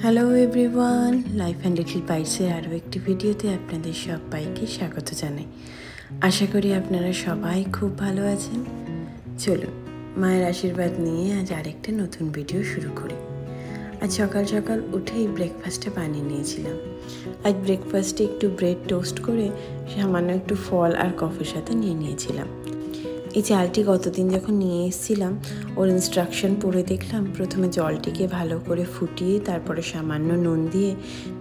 Hello everyone, life and little বাইটসের আরও একটি ভিডিওতে আপনাদের সবাইকে স্বাগত জানাই। আশা করি আপনারা সবাই খুব ভালো আছেন। চলুন মায়ের আশীর্বাদ নিয়ে আজ আরেকটা নতুন ভিডিও শুরু করি। আজ সকাল সকাল উঠেই ব্রেকফাস্টটা বানিয়ে নিয়েছিলাম। আজ ব্রেকফাস্টে একটু ব্রেড টোস্ট করে সামান্য একটু ফল আর কফির সাথে নিয়ে নিয়েছিলাম। এই চালটি গতদিন যখন নিয়ে এসেছিলাম ওর ইনস্ট্রাকশন পড়ে দেখলাম প্রথমে জলটিকে ভালো করে ফুটিয়ে তারপরে সামান্য নুন দিয়ে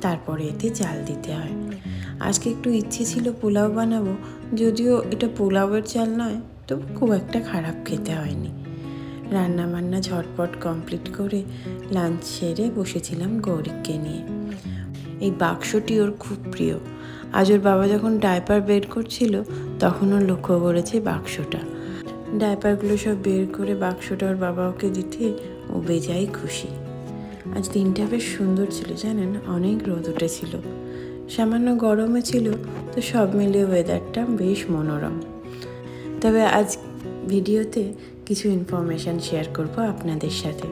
তারপরে এতে চাল দিতে হয়। আজকে একটু ইচ্ছে ছিল পোলাও বানাবো, যদিও এটা পোলাওয়ের চাল নয়, তবু খুব একটা খারাপ খেতে হয়নি। রান্না বান্না ঝটপট কমপ্লিট করে লাঞ্চ সেরে বসেছিলাম গৌরিককে নিয়ে। এই বাক্সটি ওর খুব প্রিয়। আজ ওর বাবা যখন ডায়পার বের করছিল তখন ওর লক্ষ্য করেছে বাক্সটা। ডায়পারগুলো সব বের করে বাক্সটা ওর বাবা ওকে দিতে ও বেজায় খুশি। আজ দিনটা বেশ সুন্দর ছিল জানেন, অনেক রোদ উঠেছিল, সামান্য গরমও ছিল, তো সব মিলিয়ে ওয়েদারটা বেশ মনোরম। তবে আজ ভিডিওতে কিছু ইনফরমেশান শেয়ার করব আপনাদের সাথে।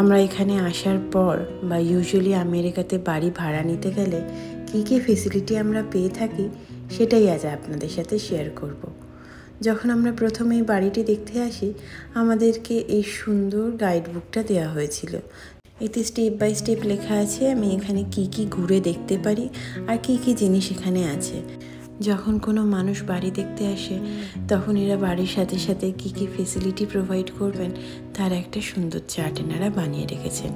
আমরা এখানে আসার পর বা ইউজুয়ালি আমেরিকাতে বাড়ি ভাড়া নিতে গেলে কী কী ফেসিলিটি আমরা পেয়ে থাকি সেটাই আজ আপনাদের সাথে শেয়ার করব। যখন আমরা প্রথমে এই বাড়িটি দেখতে আসি আমাদেরকে এই সুন্দর গাইড বুকটা দেওয়া হয়েছিল। এতে স্টেপ বাই স্টেপ লেখা আছে আমি এখানে কি কি ঘুরে দেখতে পারি আর কি কি জিনিস এখানে আছে। যখন কোনো মানুষ বাড়ি দেখতে আসে তখন এরা বাড়ির সাথে সাথে কি কি ফেসিলিটি প্রোভাইড করবেন তার একটা সুন্দর চার্ট এনারা বানিয়ে রেখেছেন।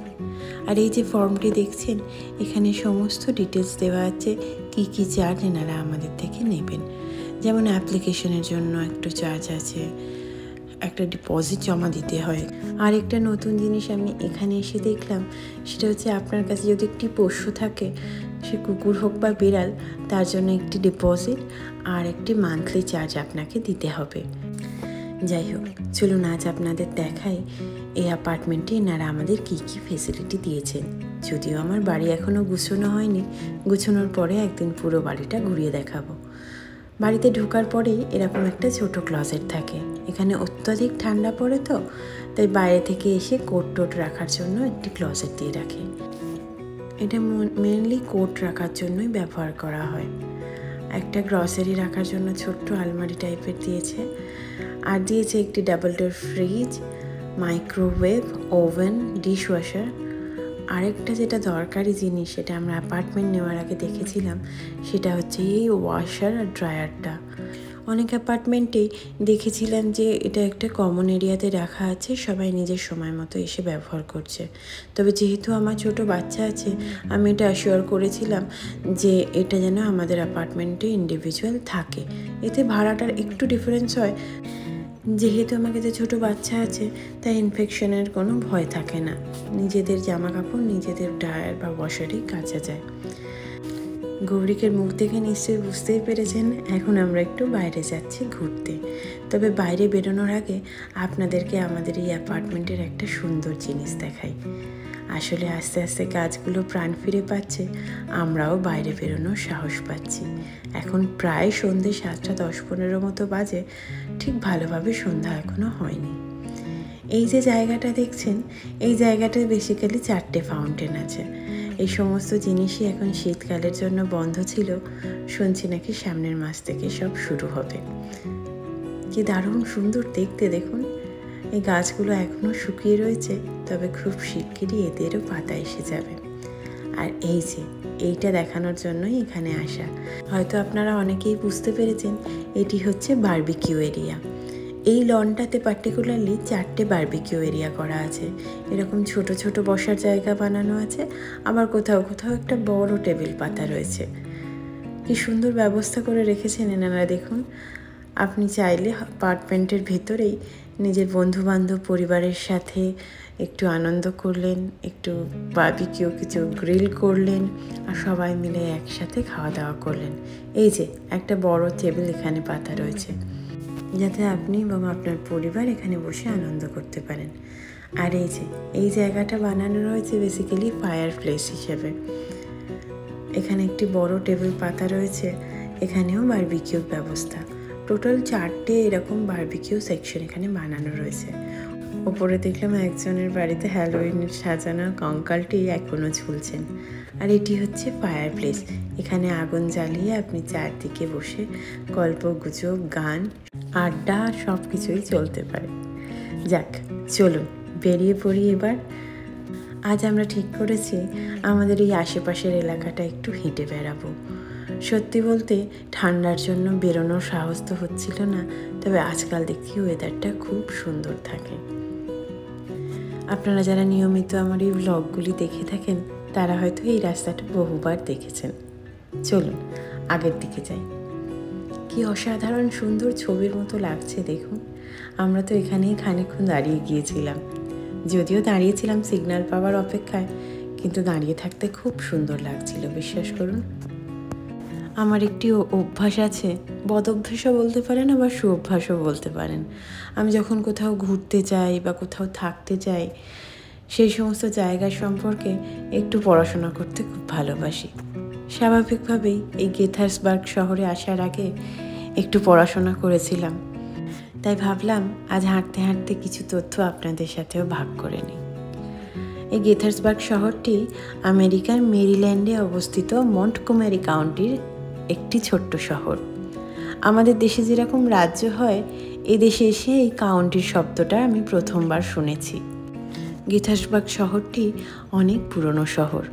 আর এই যে ফর্মটি দেখছেন এখানে সমস্ত ডিটেলস দেওয়া আছে কি কি চার্জ এনারা আমাদের থেকে নেবেন। যেমন অ্যাপ্লিকেশনের জন্য একটু চার্জ আছে, একটা ডিপোজিট জমা দিতে হয়। আর একটা নতুন জিনিস আমি এখানে এসে দেখলাম, সেটা হচ্ছে আপনার কাছে যদি একটি পোষ্য থাকে, সে কুকুর হোক বা বিড়াল, তার জন্য একটি ডিপোজিট আর একটি মান্থলি চার্জ আপনাকে দিতে হবে। যাই হোক, চলুন আজ আপনাদের দেখাই এই অ্যাপার্টমেন্টে এনারা আমাদের কী কী ফেসিলিটি দিয়েছেন। যদিও আমার বাড়ি এখনও গুছানো হয়নি, গুছানোর পরে একদিন পুরো বাড়িটা ঘুরিয়ে দেখাবো। বাড়িতে ঢোকার পরেই এরকম একটা ছোট ক্লজেট থাকে। এখানে অত্যাধিক ঠান্ডা পড়ে তো, তাই বাইরে থেকে এসে কোট টোট রাখার জন্য একটি ক্লজেট দিয়ে রাখে। এটা মেনলি কোট রাখার জন্যই ব্যবহার করা হয়। একটা গ্রসারি রাখার জন্য ছোট্ট আলমারি টাইপের দিয়েছে, আর দিয়েছে একটি double door fridge, microwave, oven, dishwasher. আরেকটা যেটা দরকারি জিনিস সেটা আমরা অ্যাপার্টমেন্ট নেওয়ার আগে দেখেছিলাম, সেটা হচ্ছে এই ওয়াশার আর ড্রায়ারটা। অনেক অ্যাপার্টমেন্টেই দেখেছিলাম যে এটা একটা কমন এরিয়াতে রাখা আছে, সবাই নিজের সময় মতো এসে ব্যবহার করছে। তবে যেহেতু আমার ছোট বাচ্চা আছে আমি এটা অ্যাশিওর করেছিলাম যে এটা যেন আমাদের অ্যাপার্টমেন্টে ইন্ডিভিজুয়াল থাকে। এতে ভাড়াটার একটু ডিফারেন্স হয়, যেহেতু আমার কাছে ছোটো বাচ্চা আছে তাই ইনফেকশনের কোনো ভয় থাকে না। নিজেদের জামা কাপড় নিজেদের ড্রায়ার বা ওয়াশারেই কাচা যায়। গৌরিকের মুখ দেখে নিশ্চয়ই বুঝতেই পেরেছেন এখন আমরা একটু বাইরে যাচ্ছি ঘুরতে। তবে বাইরে বেরোনোর আগে আপনাদেরকে আমাদের এই অ্যাপার্টমেন্টের একটা সুন্দর জিনিস দেখাই। আসলে আস্তে আস্তে গাছগুলো প্রাণ ফিরে পাচ্ছে, আমরাও বাইরে বেরোনোর সাহস পাচ্ছি। এখন প্রায় সন্ধ্যে 7:10-15 মতো বাজে, ঠিক ভালোভাবে সন্ধ্যা এখনও হয়নি। এই যে জায়গাটা দেখছেন, এই জায়গাটায় বেসিক্যালি 4টে ফাউন্টেন আছে। এই সমস্ত জিনিসই এখন শীতকালের জন্য বন্ধ ছিল, শুনছি নাকি সামনের মাস থেকে সব শুরু হবে। কি দারুণ সুন্দর দেখতে, দেখুন এই গাছগুলো এখনও শুকিয়ে রয়েছে, তবে খুব শিগগিরই এদেরও পাতা এসে যাবে। আর এই যে এইটা দেখানোর জন্যই এখানে আসা। হয়তো আপনারা অনেকেই বুঝতে পেরেছেন এটি হচ্ছে বারবিকিউ এরিয়া। এই লনটাতে পার্টিকুলারলি 4টে বারবিকিউ এরিয়া করা আছে। এরকম ছোট ছোট বসার জায়গা বানানো আছে, আবার কোথাও কোথাও একটা বড় টেবিল পাতা রয়েছে। কি সুন্দর ব্যবস্থা করে রেখেছেন এনারা, দেখুন। আপনি চাইলে অ্যাপার্টমেন্টের ভেতরেই নিজের বন্ধুবান্ধব পরিবারের সাথে একটু আনন্দ করলেন, একটু বারবিকিউ কিছু গ্রিল করলেন, আর সবাই মিলে একসাথে খাওয়া দাওয়া করলেন। এই যে একটা বড় টেবিল এখানে পাতা রয়েছে, যাতে আপনি এবং আপনার পরিবার এখানে বসে আনন্দ করতে পারেন। আর এই যে এই জায়গাটা বানানো রয়েছে বেসিক্যালি ফায়ার প্লেস হিসেবে। এখানে একটি বড় টেবিল পাতা রয়েছে, এখানেও বারবিকিউর ব্যবস্থা। টোটাল 4টে এরকম বারবিকিউ সেকশন এখানে বানানো রয়েছে। ওপরে দেখলাম একজনের বাড়িতে হ্যালোউইনের সাজানো কঙ্কালটি এখনও ঝুলছেন। আর এটি হচ্ছে ফায়ার প্লেস। এখানে আগুন জ্বালিয়ে আপনি চারদিকে বসে গল্পগুজব, গান, আড্ডা সব কিছুই চলতে পারে। যাক, চলুন বেরিয়ে পড়ি এবার। আজ আমরা ঠিক করেছি আমাদের এই আশেপাশের এলাকাটা একটু হেঁটে বেড়াবো। সত্যি বলতে ঠান্ডার জন্য বেরোনোর সাহস তো হচ্ছিল না, তবে আজকাল দেখি ওয়েদারটা খুব সুন্দর থাকে। আপনারা যারা নিয়মিত আমার এই ব্লগগুলি দেখে থাকেন তারা হয়তো এই রাস্তাটা বহুবার দেখেছেন। চলুন আগের দিকে যাই। কি অসাধারণ সুন্দর ছবির মতো লাগছে দেখুন। আমরা তো এখানেই খানিকক্ষণ দাঁড়িয়ে গিয়েছিলাম, যদিও দাঁড়িয়েছিলাম সিগন্যাল পাওয়ার অপেক্ষায়, কিন্তু দাঁড়িয়ে থাকতে খুব সুন্দর লাগছিল, বিশ্বাস করুন। আমার একটি অভ্যাস আছে, বদ অভ্যাসও বলতে পারেন আবার সুঅভ্যাসও বলতে পারেন। আমি যখন কোথাও ঘুরতে যাই বা কোথাও থাকতে যাই, সেই সমস্ত জায়গা সম্পর্কে একটু পড়াশোনা করতে খুব ভালোবাসি। স্বাভাবিকভাবেই এই গেথার্সবার্গ শহরে আসার আগে একটু পড়াশোনা করেছিলাম, তাই ভাবলাম আজ হাঁটতে হাঁটতে কিছু তথ্য আপনাদের সাথেও ভাগ করে নিই। এই গেথার্সবার্গ শহরটি আমেরিকার মেরিল্যান্ডে অবস্থিত মন্টগোমেরি কাউন্টির একটি ছোট্ট শহর। আমাদের দেশে যেরকম রাজ্য হয়, এই দেশে এসে এই কাউন্টির শব্দটা আমি প্রথমবার শুনেছি। গেথার্সবার্গ শহরটি অনেক পুরনো শহর,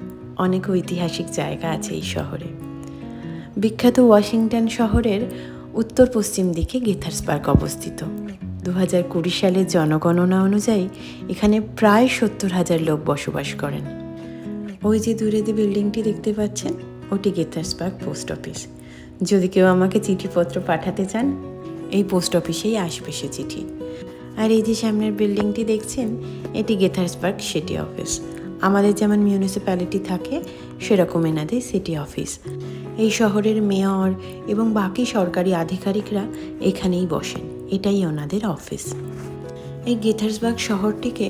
অনেক ঐতিহাসিক জায়গা আছে এই শহরে। বিখ্যাত ওয়াশিংটন শহরের উত্তর পশ্চিম দিকে গেথার্সবার্গ অবস্থিত। 2020 সালের জনগণনা অনুযায়ী এখানে প্রায় 70,000 লোক বসবাস করেন। ওই যে দূরে যে বিল্ডিংটি দেখতে পাচ্ছেন, ওটি গেথার্সবার্গ পোস্ট অফিস। যদি কেউ আমাকে চিঠিপত্র পাঠাতে চান, এই পোস্ট অফিসেই আসবে সে চিঠি। আর এই যে সামনের বিল্ডিংটি দেখছেন, এটি গেথার্সবার্গ সিটি অফিস। আমাদের যেমন মিউনিসিপ্যালিটি থাকে, সেরকম এনাদের সিটি অফিস। এই শহরের মেয়র এবং বাকি সরকারি আধিকারিকরা এখানেই বসেন, এটাই ওনাদের অফিস। এই গেথার্সবার্গ শহরটিকে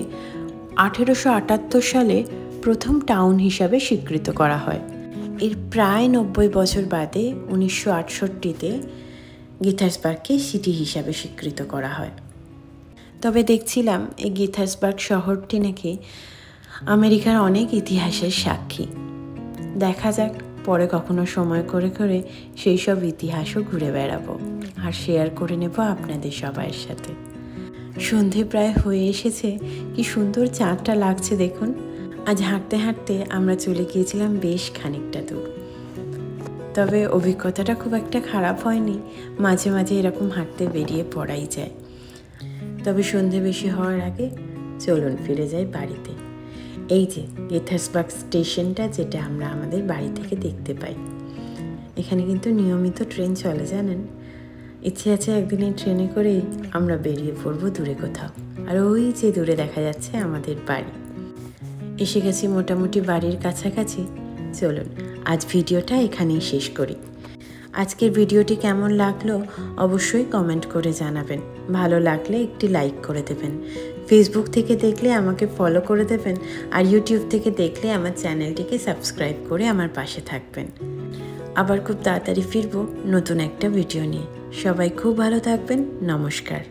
1878 সালে প্রথম টাউন হিসাবে স্বীকৃত করা হয়। এর প্রায় 90 বছর বাদে 1968-তে গেথার্সবার্গকে সিটি হিসাবে স্বীকৃত করা হয়। তবে দেখছিলাম এই গেথার্সবার্গ শহরটি নাকি আমেরিকার অনেক ইতিহাসের সাক্ষী। দেখা যাক পরে কখনো সময় করে করে সেই সব ইতিহাসও ঘুরে বেড়াবো আর শেয়ার করে নেব আপনাদের সবাইয়ের সাথে। সন্ধে প্রায় হয়ে এসেছে, কি সুন্দর চাঁদটা লাগছে দেখুন। আজ হাঁটতে হাঁটতে আমরা চলে গিয়েছিলাম বেশ খানিকটা দূর, তবে অভিজ্ঞতাটা খুব একটা খারাপ হয়নি। মাঝে মাঝে এরকম হাঁটতে বেরিয়ে পড়াই যায়। তবে সন্ধে বেশি হওয়ার আগে চলুন ফিরে যাই বাড়িতে। এই যে গেথার্সবার্গ স্টেশনটা, যেটা আমরা আমাদের বাড়ি থেকে দেখতে পাই। এখানে কিন্তু নিয়মিত ট্রেন চলে, জানেন। ইচ্ছে আছে একদিন এই ট্রেনে করেই আমরা বেরিয়ে পড়বো দূরে কোথাও। আর ওই যে দূরে দেখা যাচ্ছে আমাদের বাড়ি। এসে গেছি মোটামুটি বাড়ির কাছাকাছি। চলুন আজ ভিডিওটা এখানেই শেষ করি। আজকের ভিডিওটি কেমন লাগলো অবশ্যই কমেন্ট করে জানাবেন। ভালো লাগলে একটি লাইক করে দেবেন। ফেসবুক থেকে দেখলে আমাকে ফলো করে দেবেন, আর ইউটিউব থেকে দেখলে আমার চ্যানেলটিকে সাবস্ক্রাইব করে আমার পাশে থাকবেন। আবার খুব তাড়াতাড়ি ফিরবো নতুন একটা ভিডিও নিয়ে। সবাই খুব ভালো থাকবেন। নমস্কার।